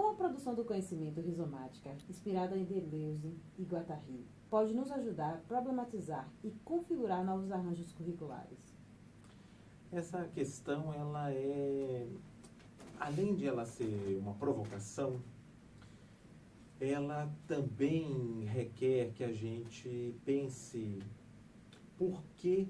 Como a produção do conhecimento rizomática, inspirada em Deleuze e Guattari, pode nos ajudar a problematizar e configurar novos arranjos curriculares? Essa questão, ela é, além de ela ser uma provocação, ela também requer que a gente pense por que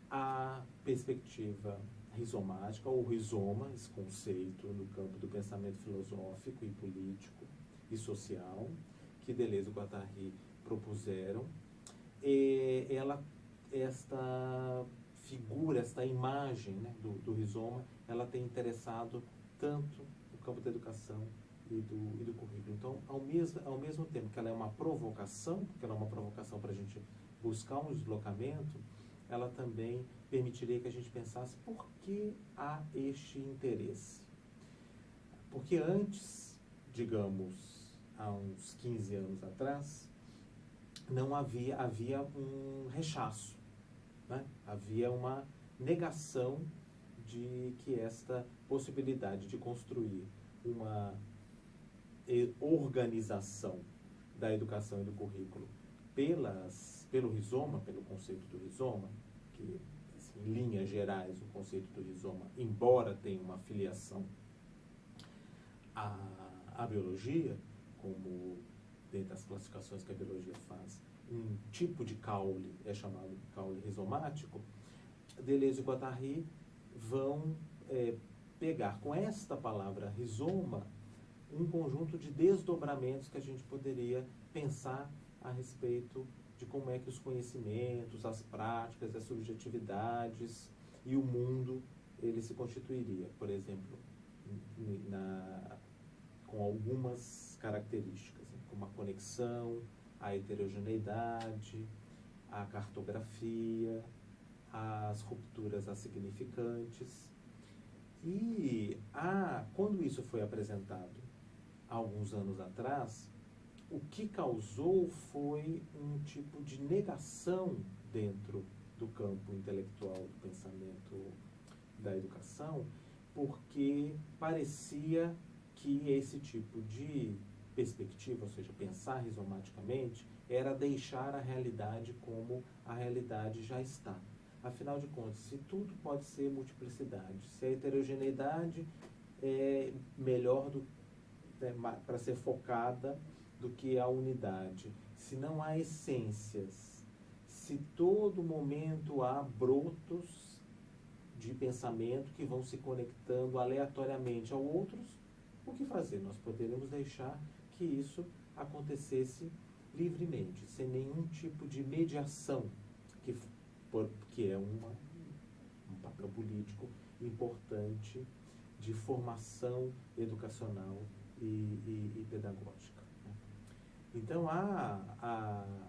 a perspectiva rizomática, ou rizoma, esse conceito no campo do pensamento filosófico e político e social, que Deleuze e Guattari propuseram, esta figura, esta imagem, né, do rizoma, ela tem interessado tanto o campo da educação e do currículo. Então, ao mesmo tempo que ela é uma provocação, porque ela é uma provocação para a gente buscar um deslocamento, ela também permitiria que a gente pensasse por que há este interesse. Porque antes, digamos, há uns 15 anos atrás, não havia um rechaço, né? Havia uma negação de que esta possibilidade de construir uma organização da educação e do currículo pelo rizoma, pelo conceito do rizoma, que, assim, em linhas gerais, o conceito do rizoma, embora tenha uma filiação à biologia, como dentro das classificações que a biologia faz, um tipo de caule é chamado de caule rizomático, Deleuze e Guattari vão pegar com esta palavra rizoma um conjunto de desdobramentos que a gente poderia pensar a respeito de como é que os conhecimentos, as práticas, as subjetividades e o mundo, ele se constituiria, por exemplo, com algumas características, né, como a conexão, a heterogeneidade, a cartografia, as rupturas assignificantes. E quando isso foi apresentado há alguns anos atrás, o que causou foi um tipo de negação dentro do campo intelectual do pensamento da educação, porque parecia que esse tipo de perspectiva, ou seja, pensar rizomaticamente, era deixar a realidade como a realidade já está. Afinal de contas, se tudo pode ser multiplicidade, se a heterogeneidade é melhor para ser focada do que a unidade, se não há essências, se todo momento há brotos de pensamento que vão se conectando aleatoriamente a outros, o que fazer? Nós poderíamos deixar que isso acontecesse livremente, sem nenhum tipo de mediação, que é um papel político importante de formação educacional e pedagógica, né? Então,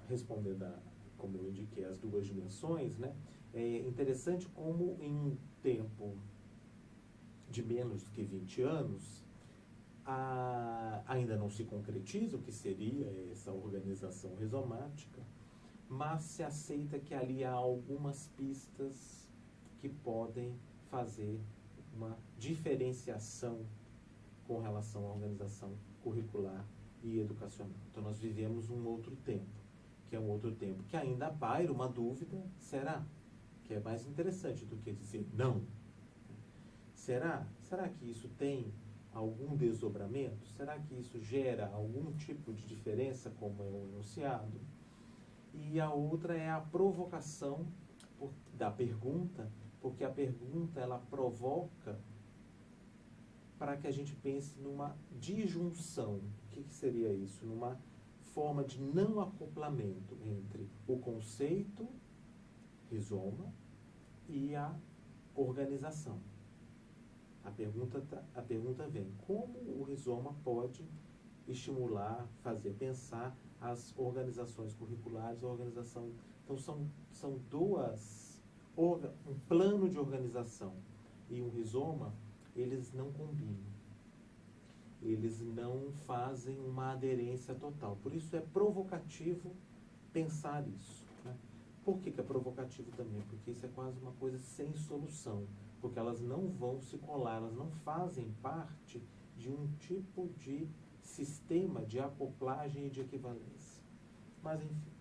respondendo como eu indiquei, as duas dimensões, né, é interessante como em um tempo de menos do que 20 anos, ainda não se concretiza o que seria essa organização rizomática, mas se aceita que ali há algumas pistas que podem fazer uma diferenciação com relação à organização curricular e educacional. Então, nós vivemos um outro tempo, que é um outro tempo que ainda paira uma dúvida: será? Que é mais interessante do que dizer não. Será? Será que isso tem algum desdobramento? Será que isso gera algum tipo de diferença, como é o enunciado? E a outra é a provocação da pergunta, porque a pergunta, ela provoca para que a gente pense numa disjunção. O que seria isso? Numa forma de não acoplamento entre o conceito rizoma e a organização. A pergunta vem: como o rizoma pode estimular, fazer pensar as organizações curriculares, a organização? Então, são um plano de organização e um rizoma, eles não combinam. Eles não fazem uma aderência total. Por isso é provocativo pensar isso, né? Por que é provocativo também? Porque isso é quase uma coisa sem solução. Porque elas não vão se colar, elas não fazem parte de um tipo de sistema de acoplagem e de equivalência. Mas, enfim,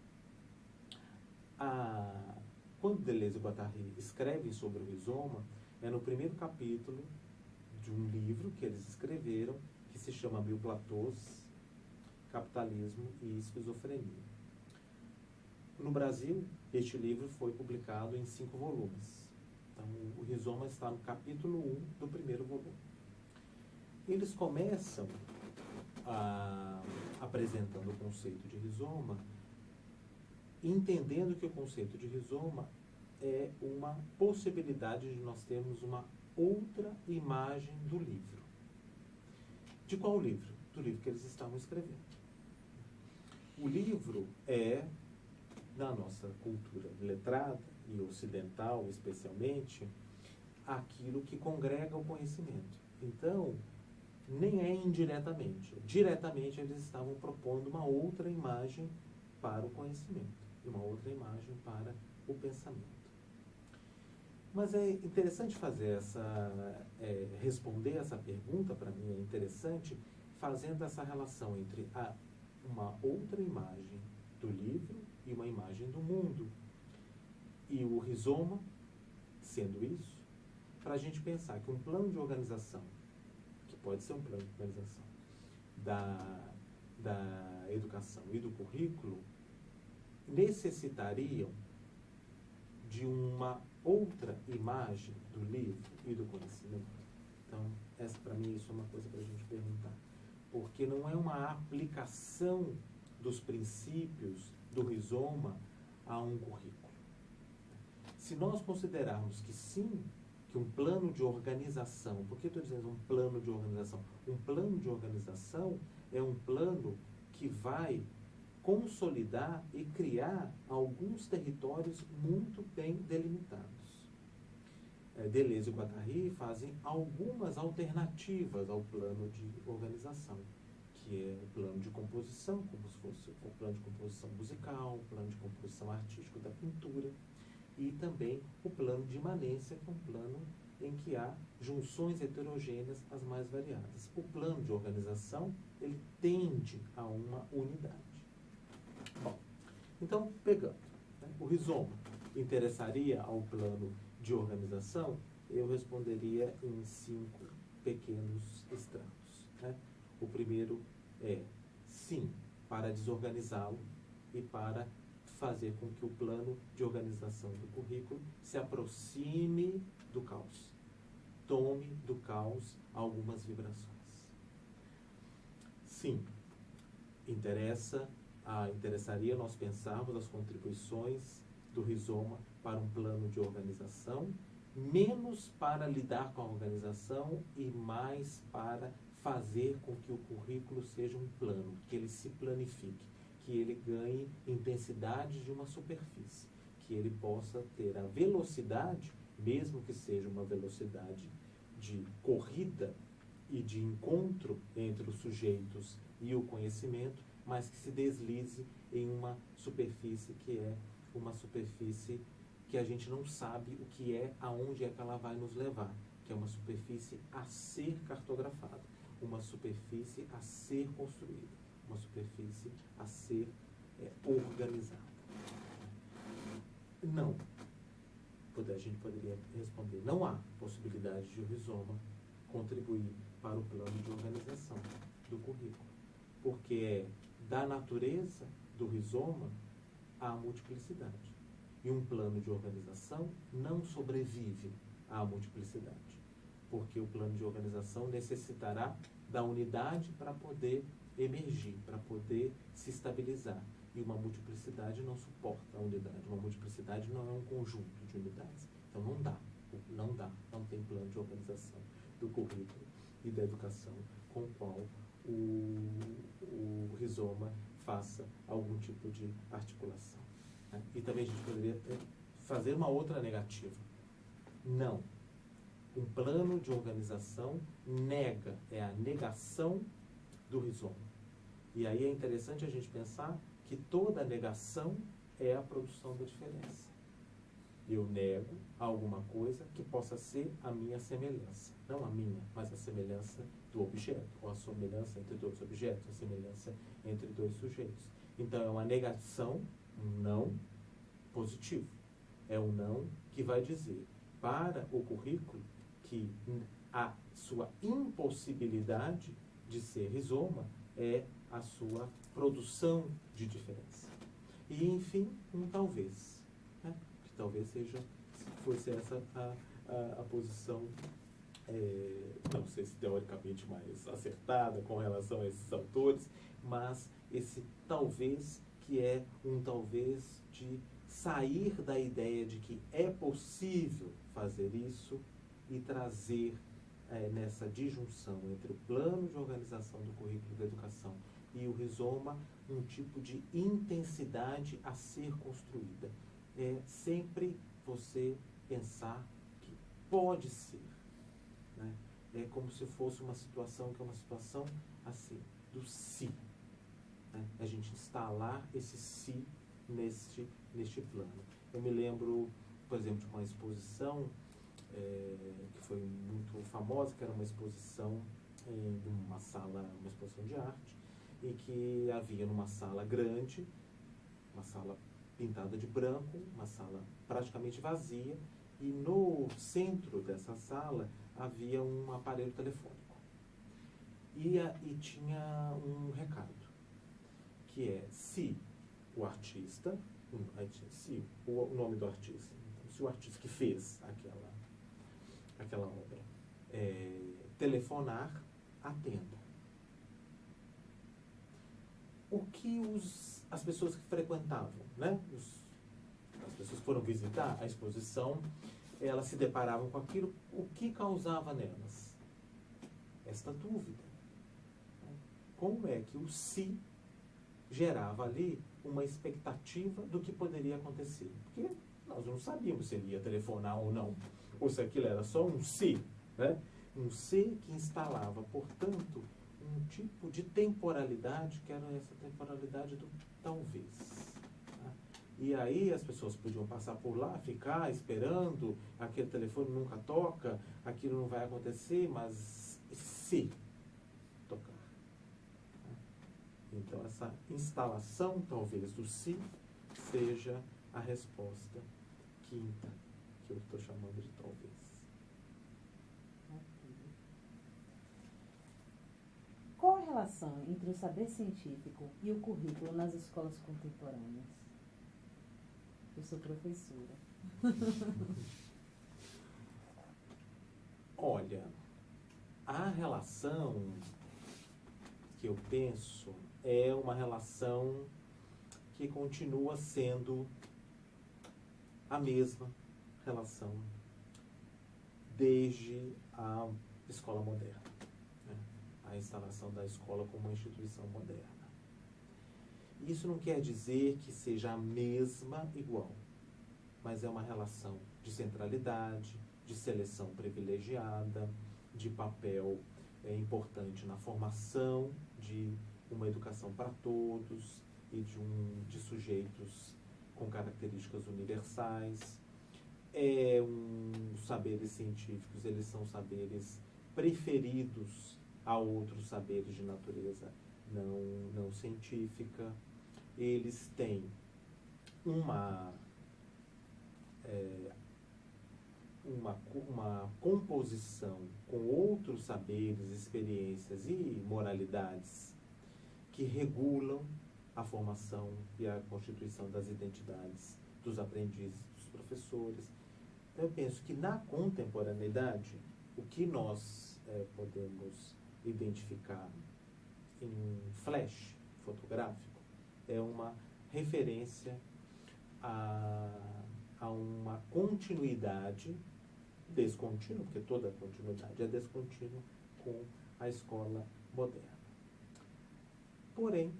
quando Deleuze e Guattari escrevem sobre o rizoma, é no primeiro capítulo de um livro que eles escreveram, que se chama Mil Platôs, Capitalismo e Esquizofrenia. No Brasil, este livro foi publicado em 5 volumes. Então, o rizoma está no capítulo 1 do primeiro volume. Eles começam apresentando o conceito de rizoma, entendendo que o conceito de rizoma é uma possibilidade de nós termos uma outra imagem do livro. De qual livro? Do livro que eles estavam escrevendo. O livro é, na nossa cultura letrada e ocidental especialmente, aquilo que congrega o conhecimento. Então, nem é indiretamente. Diretamente eles estavam propondo uma outra imagem para o conhecimento, e uma outra imagem para o pensamento. Mas é interessante fazer responder essa pergunta, para mim é interessante, fazendo essa relação entre uma outra imagem do livro e uma imagem do mundo. E o rizoma, sendo isso, para a gente pensar que um plano de organização, que pode ser um plano de organização da educação e do currículo, necessitariam de uma outra imagem do livro e do conhecimento. Então, essa para mim isso é uma coisa para a gente perguntar. Porque não é uma aplicação dos princípios do rizoma a um currículo. Se nós considerarmos que sim, que um plano de organização, por que eu estou dizendo um plano de organização? Um plano de organização é um plano que vai consolidar e criar alguns territórios muito bem delimitados. Deleuze e Guattari fazem algumas alternativas ao plano de organização, que é o plano de composição, como se fosse o plano de composição musical, o plano de composição artística da pintura, e também o plano de imanência, que é um plano em que há junções heterogêneas as mais variadas. O plano de organização, ele tende a uma unidade. Bom, então, pegando, né, o rizoma interessaria ao plano de organização, eu responderia em 5 pequenos extramos. Né? O primeiro é sim, para desorganizá-lo e para fazer com que o plano de organização do currículo se aproxime do caos, tome do caos algumas vibrações. Sim, interessaria nós pensarmos as contribuições do rizoma para um plano de organização, menos para lidar com a organização e mais para fazer com que o currículo seja um plano, que ele se planifique, que ele ganhe intensidade de uma superfície, que ele possa ter a velocidade, mesmo que seja uma velocidade de corrida e de encontro entre os sujeitos e o conhecimento, mas que se deslize em uma superfície que é uma superfície que a gente não sabe o que é, aonde é que ela vai nos levar, que é uma superfície a ser cartografada, uma superfície a ser construída, uma superfície a ser organizada. Não. A gente poderia responder, não há possibilidade de o rizoma contribuir para o plano de organização do currículo, porque é da natureza do rizoma a multiplicidade. E um plano de organização não sobrevive à multiplicidade, porque o plano de organização necessitará da unidade para poder emergir, para poder se estabilizar. E uma multiplicidade não suporta a unidade. Uma multiplicidade não é um conjunto de unidades. Então não tem plano de organização do currículo e da educação com o qual o rizoma faça algum tipo de articulação. Né? E também a gente poderia fazer uma outra negativa. Não. Um plano de organização é a negação do rizoma. E aí é interessante a gente pensar que toda negação é a produção da diferença. Eu nego alguma coisa que possa ser a minha semelhança. Não a minha, mas a semelhança do objeto, ou a semelhança entre dois objetos, a semelhança entre dois sujeitos. Então, é uma negação, um não positivo. É um não que vai dizer para o currículo que a sua impossibilidade de ser rizoma é a sua produção de diferença. E, enfim, um talvez. Né? Que talvez fosse essa a posição, não sei se teoricamente mais acertada com relação a esses autores, mas esse talvez que é um talvez de sair da ideia de que é possível fazer isso e trazer nessa disjunção entre o plano de organização do currículo da educação e o rizoma um tipo de intensidade a ser construída. É sempre você pensar que pode ser. Né? É como se fosse uma situação que é uma situação assim, do se. Né? A gente instalar esse se neste plano. Eu me lembro, por exemplo, de uma exposição que foi muito famosa, que era uma exposição em uma sala, uma exposição de arte, em que havia numa sala grande, uma sala pintada de branco, uma sala praticamente vazia, e no centro dessa sala havia um aparelho telefônico. E tinha um recado, que é se o artista, se o nome do artista, então, se o artista que fez aquela obra telefonar, atenda. O que as pessoas que frequentavam, né? As pessoas que foram visitar a exposição, elas se deparavam com aquilo, o que causava nelas? Esta dúvida. Como é que o se gerava ali uma expectativa do que poderia acontecer? Porque nós não sabíamos se ele ia telefonar ou não, ou se aquilo era só um se, né? Um se que instalava, portanto, um tipo de temporalidade, que era essa temporalidade do talvez. Tá? E aí as pessoas podiam passar por lá, ficar esperando, aquele telefone nunca toca, aquilo não vai acontecer, mas se tocar. Tá? Então essa instalação, talvez, do se seja a resposta quinta, que eu estou chamando de talvez. Qual a relação entre o saber científico e o currículo nas escolas contemporâneas? Eu sou professora. Olha, a relação que eu penso é uma relação que continua sendo a mesma relação desde a escola moderna, né? A instalação da escola como uma instituição moderna. Isso não quer dizer que seja a mesma igual, mas é uma relação de centralidade, de seleção privilegiada, de papel importante na formação de uma educação para todos e de sujeitos com características universais. Os saberes científicos, eles são saberes preferidos a outros saberes de natureza não científica. Eles têm uma composição com outros saberes, experiências e moralidades que regulam a formação e a constituição das identidades dos aprendizes, dos professores. Então, eu penso que na contemporaneidade, o que nós podemos identificar em flash fotográfico é uma referência a uma continuidade descontínua, porque toda continuidade é descontínua com a escola moderna. Porém,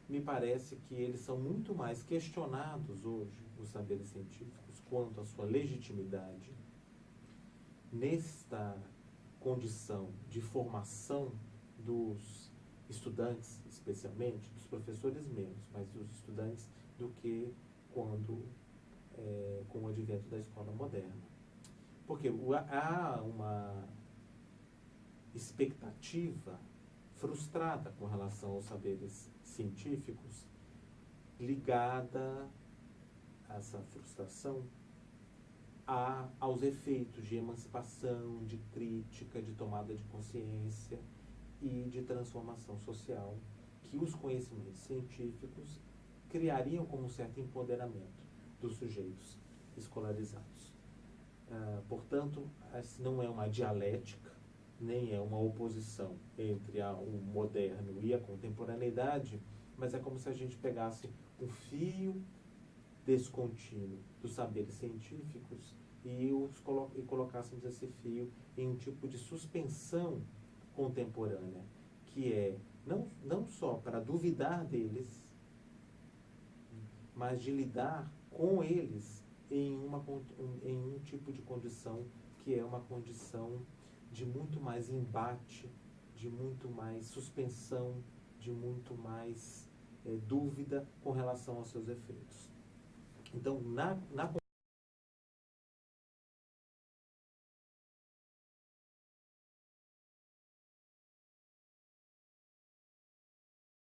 me parece que eles são muito mais questionados hoje, os saberes científicos, quanto à sua legitimidade nesta condição de formação dos estudantes, especialmente, dos professores menos, mas dos estudantes, do que quando com o advento da escola moderna. Porque há uma expectativa frustrada com relação aos saberes científicos, ligada a essa frustração aos efeitos de emancipação, de crítica, de tomada de consciência e de transformação social que os conhecimentos científicos criariam como um certo empoderamento dos sujeitos escolarizados. Portanto, não é uma dialética, nem é uma oposição entre o moderno e a contemporaneidade, mas é como se a gente pegasse um fio descontínuo dos saberes científicos e colocássemos esse fio em um tipo de suspensão contemporânea, que é não só para duvidar deles, mas de lidar com eles em um tipo de condição que é uma condição de muito mais embate, de muito mais suspensão, de muito mais dúvida com relação aos seus efeitos. Então, na